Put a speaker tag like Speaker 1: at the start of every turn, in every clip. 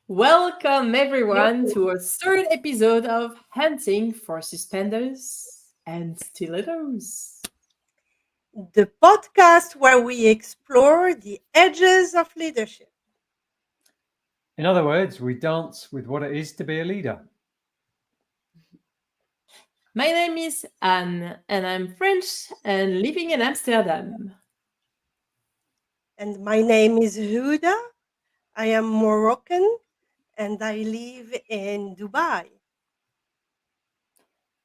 Speaker 1: Welcome everyone to our third episode of Hunting for Suspenders and Stilettos.
Speaker 2: The podcast where we explore the edges of leadership.
Speaker 3: In other words, we dance with what it is to be a leader.
Speaker 1: My name is Anne and I'm French and living in Amsterdam.
Speaker 2: And my name is Houda. I am Moroccan and I live in Dubai.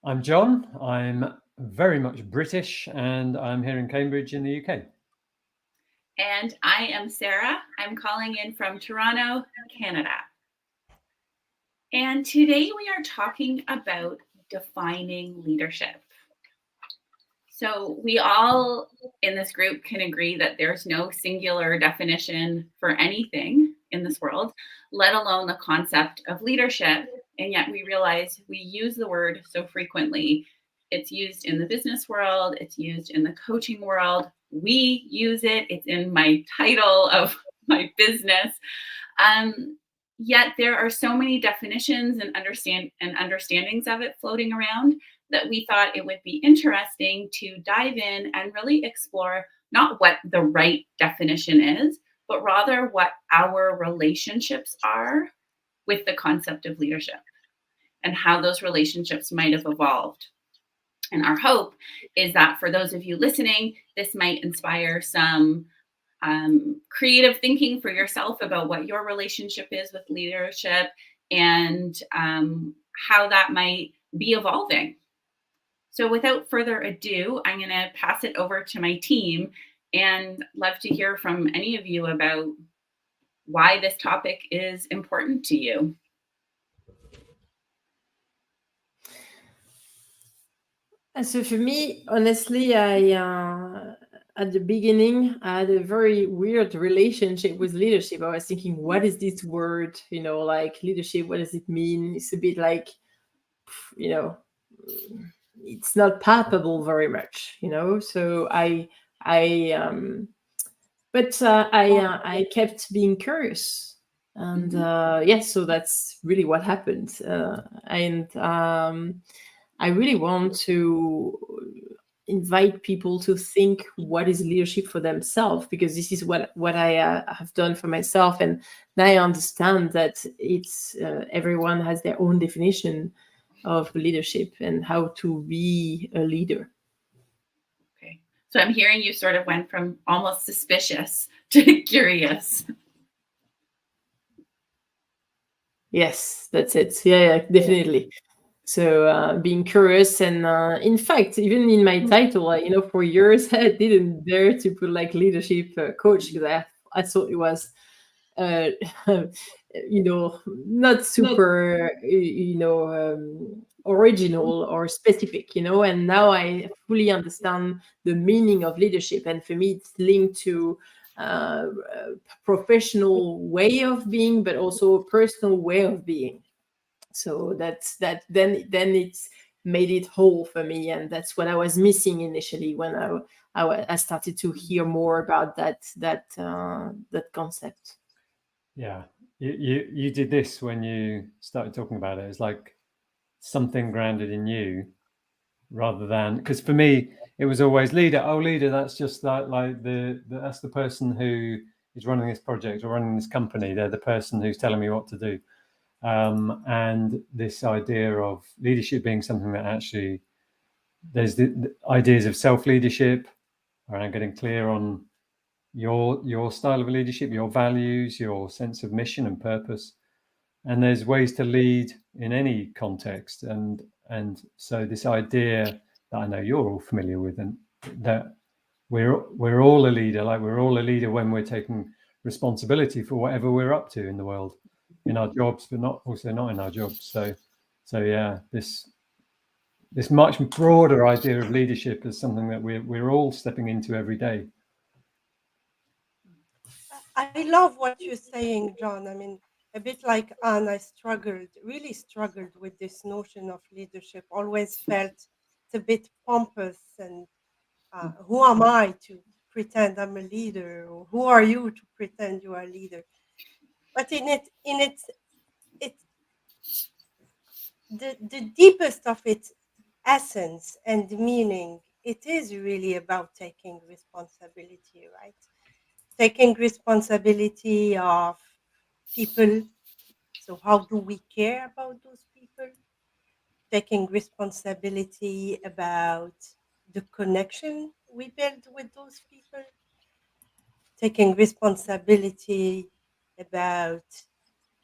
Speaker 3: I'm John. I'm very much British and I'm here in Cambridge in the UK.
Speaker 4: And I am Sarah. I'm calling in from Toronto, Canada. And today we are talking about defining leadership. So we all in this group can agree that there's no singular definition for anything in this world, let alone the concept of leadership. And yet we realize we use the word so frequently. It's used in the business world. It's used in the coaching world. We use it. It's in my title of my business. Yet there are so many definitions and understandings of it floating around that we thought it would be interesting to dive in and really explore not what the right definition is, but rather what our relationships are with the concept of leadership and how those relationships might have evolved. And our hope is that for those of you listening, this might inspire some creative thinking for yourself about what your relationship is with leadership and how that might be evolving. So without further ado, I'm going to pass it over to my team and love to hear from any of you about why this topic is important to you.
Speaker 1: So for me, honestly, I at the beginning, I had a very weird relationship with leadership. I was thinking, what is this word? Like leadership, what does it mean? It's a bit like, it's not palpable very much, So I kept being curious, and yes, so that's really what happened. I really want to invite people to think what is leadership for themselves, because this is what I have done for myself, and now I understand that it's everyone has their own definition of leadership and how to be a leader.
Speaker 4: Okay, so I'm hearing you sort of went from almost suspicious to curious.
Speaker 1: Yes, that's it. Yeah, definitely. So being curious, and in fact, even in my title, for years I didn't dare to put like leadership coach, because I thought it was, not super, original or specific, And now I fully understand the meaning of leadership, and for me, it's linked to professional way of being, but also a personal way of being. So that's that. Then it's made it whole for me, and that's what I was missing initially when I started to hear more about that concept.
Speaker 3: Yeah, you did this when you started talking about it. It's like something grounded in you, rather than, because for me it was always leader. Oh, leader, that's just that, like that's the person who is running this project or running this company. They're the person who's telling me what to do. And this idea of leadership being something that actually, there's the ideas of self-leadership around getting clear on your style of leadership, your values, your sense of mission and purpose. And there's ways to lead in any context. And so this idea that I know you're all familiar with, and that we're all a leader, like we're all a leader when we're taking responsibility for whatever we're up to in the world, in our jobs, but not in our jobs. So yeah, this much broader idea of leadership is something that we're all stepping into every day.
Speaker 2: I love what you're saying, John. I mean, a bit like Anne, I really struggled with this notion of leadership. Always felt it's a bit pompous, and who am I to pretend I'm a leader? Or who are you to pretend you are a leader? But in its the deepest of its essence and meaning, it is really about taking responsibility, right? Taking responsibility of people. So how do we care about those people? Taking responsibility about the connection we build with those people. Taking responsibility about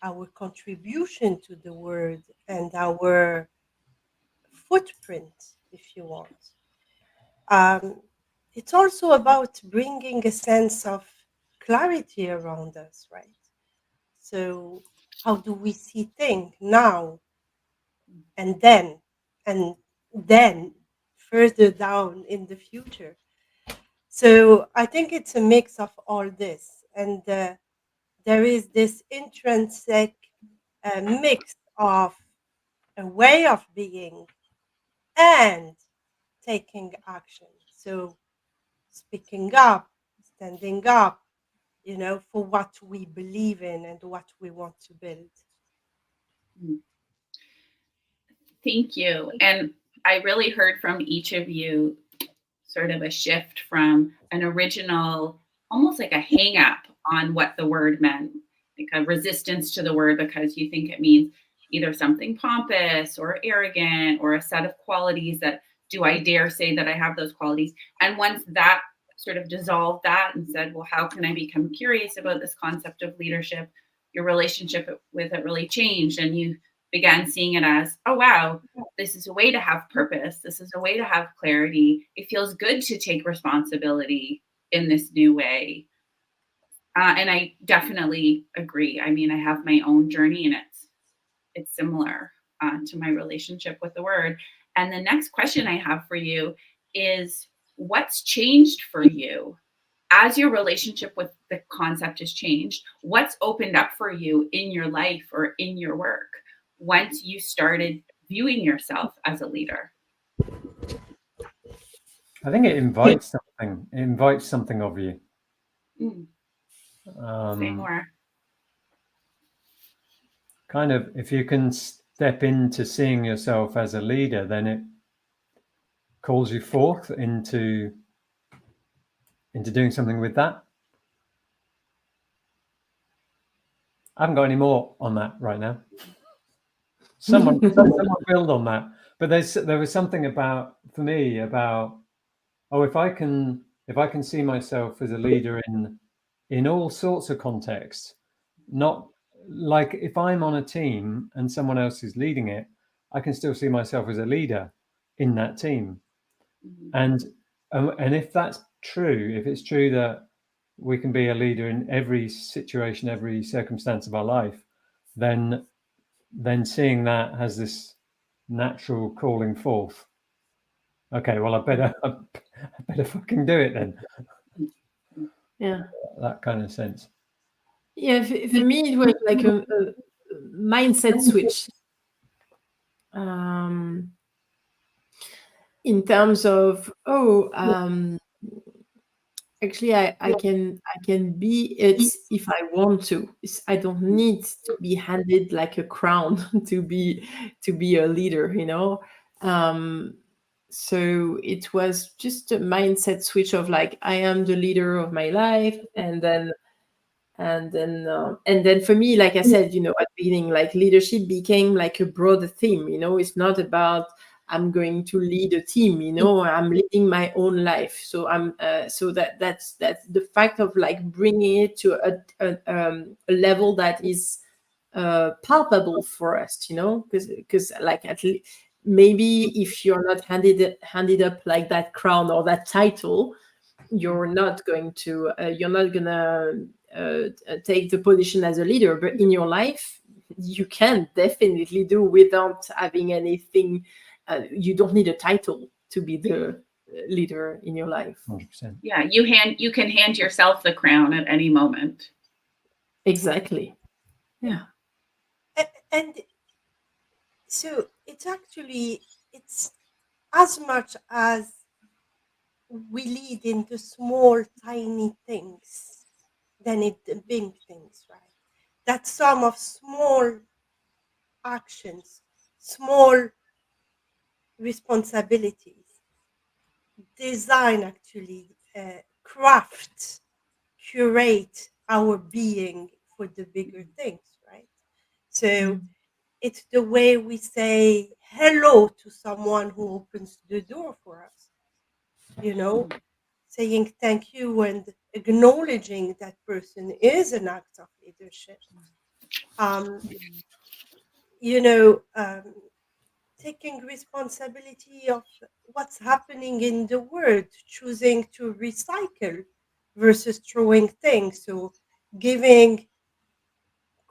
Speaker 2: our contribution to the world and our footprint, if you want. It's also about bringing a sense of clarity around us, right? So, how do we see things now and then further down in the future? So, I think it's a mix of all this, and there is this intrinsic mix of a way of being and taking action. So, speaking up, standing up, for what we believe in and what we want to build.
Speaker 4: Thank you. And I really heard from each of you sort of a shift from an original, almost like a hang up on what the word meant, like a resistance to the word because you think it means either something pompous or arrogant or a set of qualities that, do I dare say that I have those qualities? And once that sort of dissolved that and said, well, how can I become curious about this concept of leadership? Your relationship with it really changed, and you began seeing it as, oh, wow, this is a way to have purpose. This is a way to have clarity. It feels good to take responsibility in this new way. And I definitely agree. I mean, I have my own journey, and it's similar to my relationship with the word. And the next question I have for you is, what's changed for you as your relationship with the concept has changed? What's opened up for you in your life or in your work once you started viewing yourself as a leader?
Speaker 3: I think it invites something. It invites something of you.
Speaker 4: Say more.
Speaker 3: Kind of, if you can step into seeing yourself as a leader, then it calls you forth into doing something with that. I haven't got any more on that right now. Someone build on that. But there was something for me about, if I can see myself as a leader in all sorts of contexts, not like if I'm on a team and someone else is leading it, I can still see myself as a leader in that team. And if that's true, if it's true that we can be a leader in every situation, every circumstance of our life, then seeing that has this natural calling forth. Okay, well, I better fucking do it then.
Speaker 1: Yeah,
Speaker 3: that kind of sense.
Speaker 1: Yeah, for me it was like a mindset switch. In terms of actually I can be it if I want to. I don't need to be handed like a crown to be a leader, so it was just a mindset switch of like, I am the leader of my life. And then for me, like I said, at the beginning, like leadership became like a broader theme. It's not about I'm going to lead a team. I'm leading my own life. So so that's the fact of like bringing it to a level that is palpable for us. Because like at least maybe if you're not handed up like that crown or that title, you're not gonna take the position as a leader. But in your life, you can definitely do without having anything. You don't need a title to be the leader in your life.
Speaker 3: 100%.
Speaker 4: Yeah, you can hand yourself the crown at any moment.
Speaker 1: Exactly. Yeah.
Speaker 2: And so it's as much as we lead into small, tiny things than the big things, right? That sum of small actions, small responsibilities, design actually, craft, curate our being for the bigger things, right? So it's the way we say hello to someone who opens the door for us, you know, saying thank you and acknowledging that person is an act of leadership. You know, taking responsibility of what's happening in the world, choosing to recycle versus throwing things. So giving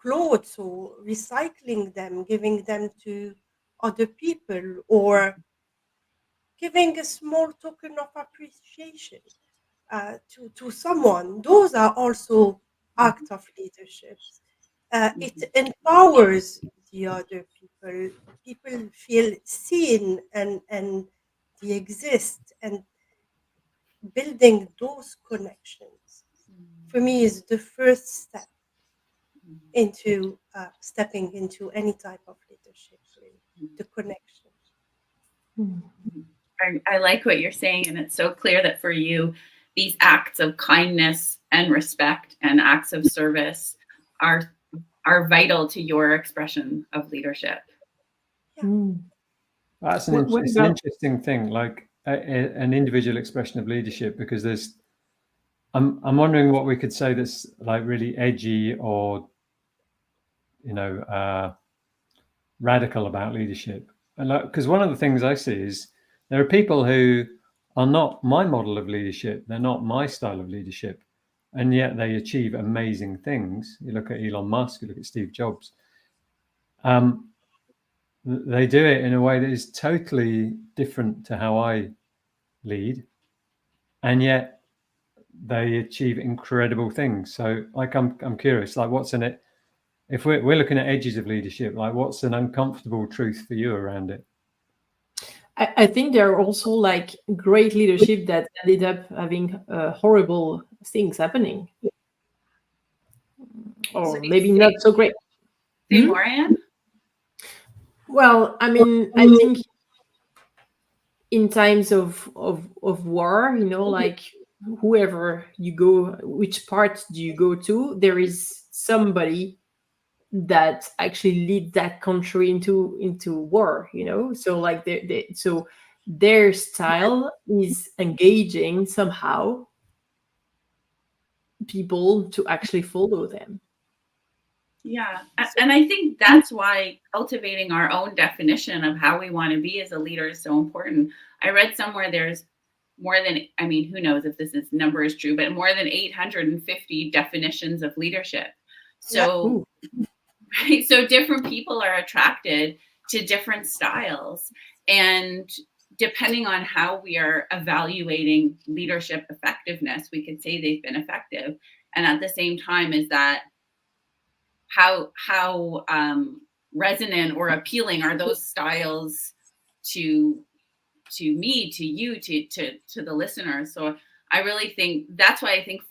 Speaker 2: clothes or recycling them, giving them to other people, or giving a small token of appreciation to someone. Those are also acts of leadership. It empowers the other people. People feel seen and they exist, and building those connections for me is the first step into stepping into any type of leadership, really, the connection.
Speaker 4: I like what you're saying, and it's so clear that for you, these acts of kindness and respect and acts of service are vital to your expression of leadership.
Speaker 3: That's an interesting thing, like an individual expression of leadership, because there's, I'm wondering what we could say that's like really edgy or, you know, radical about leadership. And like, because one of the things I see is there are people who are not my model of leadership. They're not my style of leadership. And yet they achieve amazing things. You look at Elon Musk, you look at Steve Jobs. They do it in a way that is totally different to how I lead. And yet they achieve incredible things. So like, I'm curious, like what's in it? If we're looking at edges of leadership, like what's an uncomfortable truth for you around it?
Speaker 1: I think there are also like great leadership that ended up having horrible things happening, or maybe not so great.
Speaker 4: Say more, Anne?
Speaker 1: Well, I mean, I think in times of war, you know, like whoever you go, which part do you go to, there is somebody that actually lead that country into war, you know. So like so their style is engaging somehow people to actually follow them.
Speaker 4: Yeah. And I think that's why cultivating our own definition of how we want to be as a leader is so important. I read somewhere there's more than, I mean, who knows if this number is true, but more than 850 definitions of leadership. So, right, so different people are attracted to different styles. And depending on how we are evaluating leadership effectiveness, we could say they've been effective. And at the same time, is that how resonant or appealing are those styles to me, to you, to the listeners? So I really think that's why I think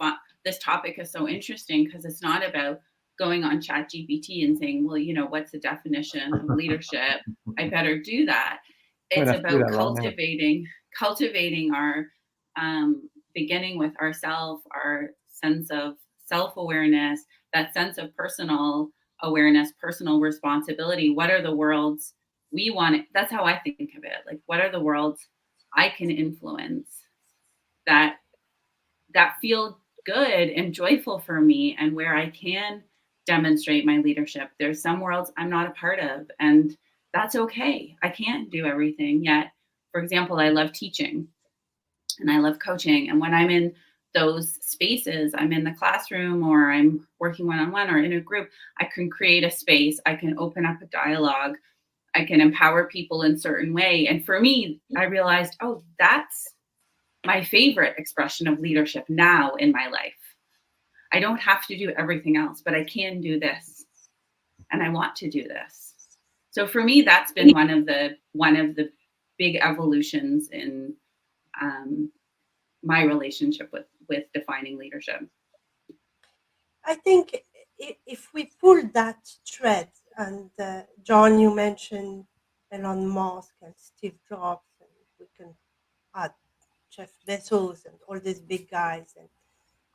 Speaker 4: this topic is so interesting, because it's not about going on ChatGPT and saying, well, you know, what's the definition of leadership? I better do that. It's about cultivating our beginning with ourself, our sense of self-awareness, that sense of personal awareness, personal responsibility. What are the worlds we want? That's how I think of it. Like, what are the worlds I can influence that feel good and joyful for me, and where I can demonstrate my leadership? There's some worlds I'm not a part of, and that's okay. I can't do everything yet. For example, I love teaching and I love coaching. And when I'm in those spaces, I'm in the classroom or I'm working one-on-one or in a group, I can create a space. I can open up a dialogue. I can empower people in a certain way. And for me, I realized, oh, that's my favorite expression of leadership now in my life. I don't have to do everything else, but I can do this. And I want to do this. So for me, that's been one of the big evolutions in my relationship with defining leadership.
Speaker 2: I think if we pull that thread And John, you mentioned Elon Musk and Steve Jobs, and we can add Jeff Bezos and all these big guys.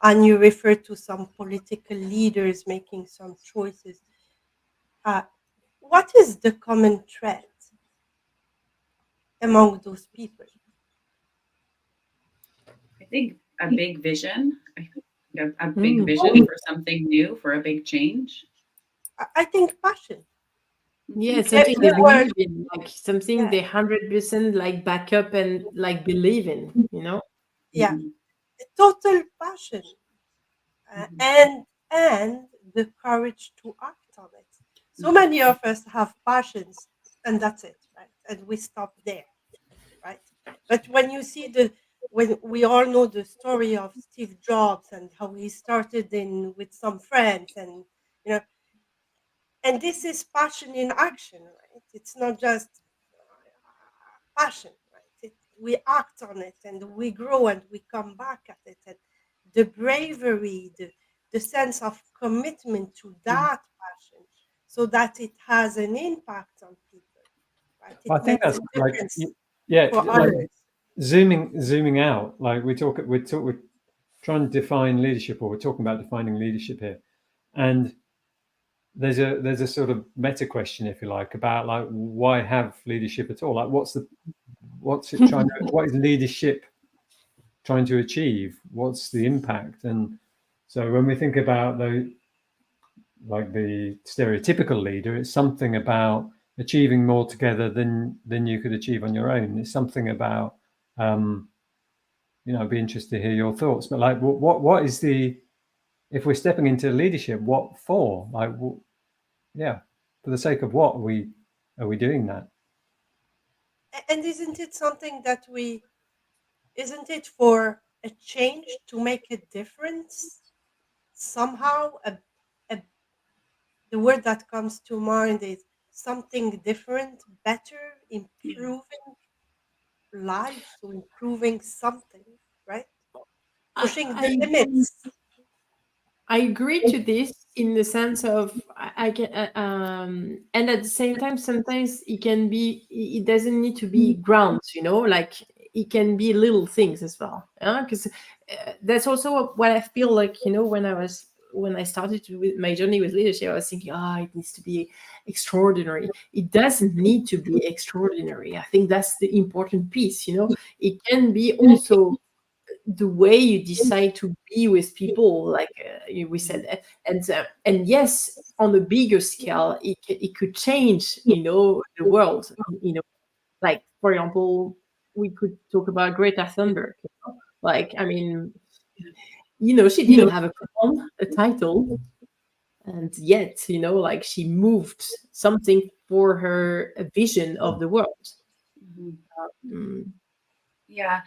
Speaker 2: And you refer to some political leaders making some choices. What is the common thread among those people?
Speaker 4: I think a big vision, a big vision for something new, for a big change.
Speaker 2: I think passion.
Speaker 1: Yeah, something
Speaker 2: the
Speaker 1: they
Speaker 2: word-
Speaker 1: believe in, like something
Speaker 2: Yeah.
Speaker 1: they 100% like back up and like believe in, you know?
Speaker 2: Yeah,
Speaker 4: Mhm.
Speaker 2: total passion, and the courage to act on it. So many of us have passions, and that's it, right? And we stop there, right? But when you see when we all know the story of Steve Jobs and how he started in with some friends, and you know, and this is passion in action, right? It's not just passion, right? We act on it and we grow and we come back at it. And the bravery, the sense of commitment to that passion so that it has an impact on people, right? It
Speaker 3: I think
Speaker 2: makes
Speaker 3: that's
Speaker 2: a
Speaker 3: like,
Speaker 2: difference
Speaker 3: yeah,
Speaker 2: for
Speaker 3: like
Speaker 2: others.
Speaker 3: zooming out. Like we're trying to define leadership, or we're talking about defining leadership here, and there's a sort of meta question, if you like, about like why have leadership at all? Like what's it trying to, what is leadership trying to achieve? What's the impact? And so when we think about the stereotypical leader, it's something about achieving more together than you could achieve on your own. It's something about I'd be interested to hear your thoughts, but like what is if we're stepping into leadership, what for? Like for the sake of what are we doing that?
Speaker 2: And isn't it something that isn't it for a change to make a difference somehow? The word that comes to mind is something different, better, improving lives, or improving something, right? Pushing the limits.
Speaker 1: I agree to this in the sense of I can, and at the same time, sometimes it doesn't need to be grounds, like it can be little things as well. Because that's also what I feel like, when I started with my journey with leadership, I was thinking, it needs to be extraordinary. It doesn't need to be extraordinary. I think that's the important piece, It can be also the way you decide to be with people, like we said, and yes, on a bigger scale, it could change, the world. Like for example, we could talk about Greta Thunberg. Like, I mean, she didn't have a title, and yet, like she moved something for her vision of the world.
Speaker 4: Yeah,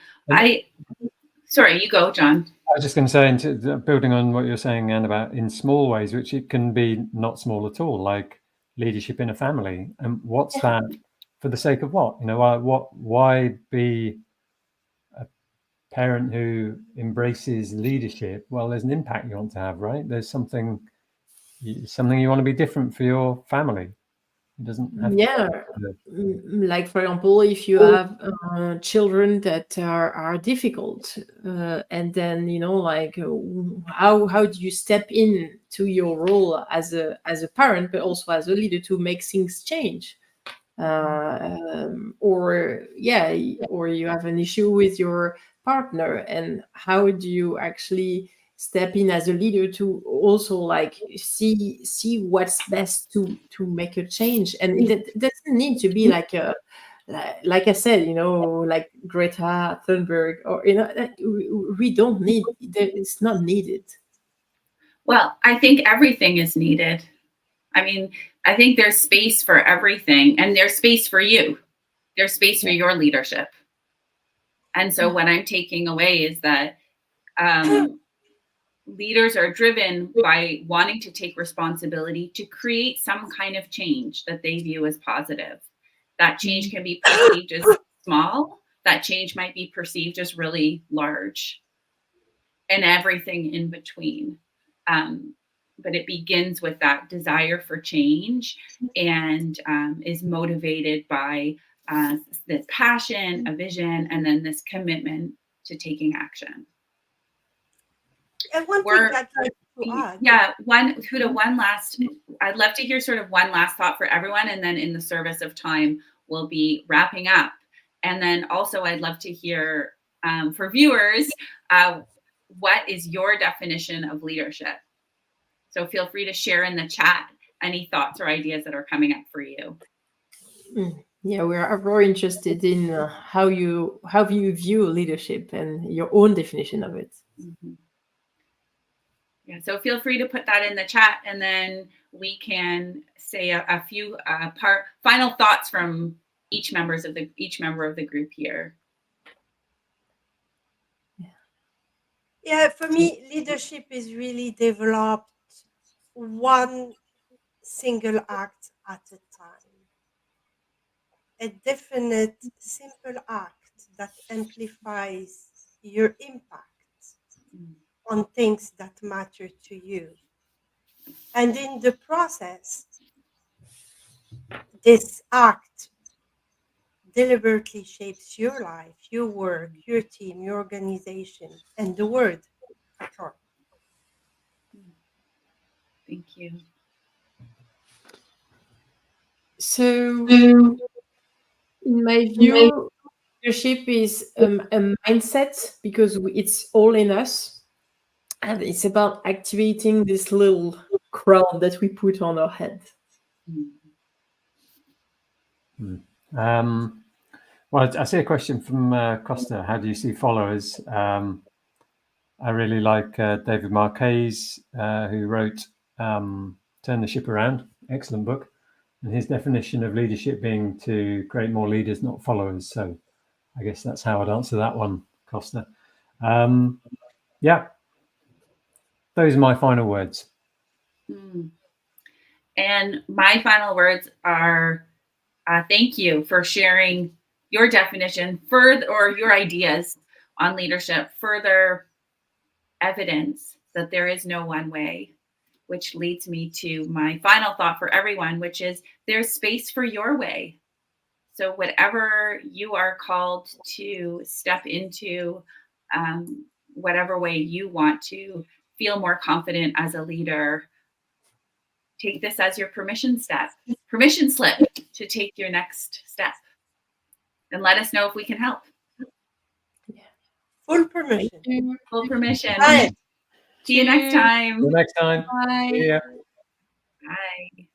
Speaker 4: sorry, you go, John.
Speaker 3: I was just going to say, building on what you're saying, Anne, about in small ways, which it can be not small at all, like leadership in a family. And what's that for the sake of what? Why be a parent who embraces leadership? Well, there's an impact you want to have, right? There's something you want to be different for your family. It doesn't have
Speaker 1: like for example, if you have children that are difficult, and then like how do you step in to your role as a parent, but also as a leader, to make things change? Or you have an issue with your partner, and how do you actually step in as a leader to also like see what's best to make a change? And it doesn't need to be like I said, like Greta Thunberg, or we don't need, it's not needed.
Speaker 4: Well, I think everything is needed. I mean, I think there's space for everything, and there's space for you. There's space for your leadership. And so what I'm taking away is that leaders are driven by wanting to take responsibility to create some kind of change that they view as positive. That change can be perceived as small. That change might be perceived as really large, and everything in between. but it begins with that desire for change and is motivated by this passion, a vision, and then this commitment to taking action.
Speaker 2: And one thing I'd like to add.
Speaker 4: Yeah, Houda, one last, I'd love to hear sort of one last thought for everyone, and then in the service of time, we'll be wrapping up. And then also I'd love to hear for viewers, what is your definition of leadership? So feel free to share in the chat any thoughts or ideas that are coming up for you.
Speaker 1: Yeah, we are very interested in how you view leadership and your own definition of it.
Speaker 4: Mm-hmm. Yeah, so feel free to put that in the chat, and then we can say a few final thoughts from each member of the group here.
Speaker 2: Yeah, for me, leadership is really developed one single act at a time. A definite, simple act that amplifies your impact on things that matter to you. And in the process, this act deliberately shapes your life, your work, your team, your organization, and the world at all.
Speaker 4: Thank you.
Speaker 1: So, in my view, leadership is a mindset, because it's all in us. And it's about activating this little crown that we put on our head.
Speaker 3: Well, I see a question from Costa. How do you see followers? I really like David Marquez, who wrote Turn the Ship Around. Excellent book. And his definition of leadership being to create more leaders, not followers. So I guess that's how I'd answer that one, Costa. Yeah, those are my final words.
Speaker 4: And my final words are thank you for sharing your definition or your ideas on leadership, further evidence that there is no one way, which leads me to my final thought for everyone, which is there's space for your way. So whatever you are called to step into, whatever way you want to feel more confident as a leader, take this as your permission slip to take your next step. And let us know if we can help.
Speaker 2: Full permission.
Speaker 4: Full permission.
Speaker 2: Bye.
Speaker 4: See you next time.
Speaker 3: See you next time.
Speaker 1: Bye.
Speaker 3: See ya.
Speaker 4: Bye.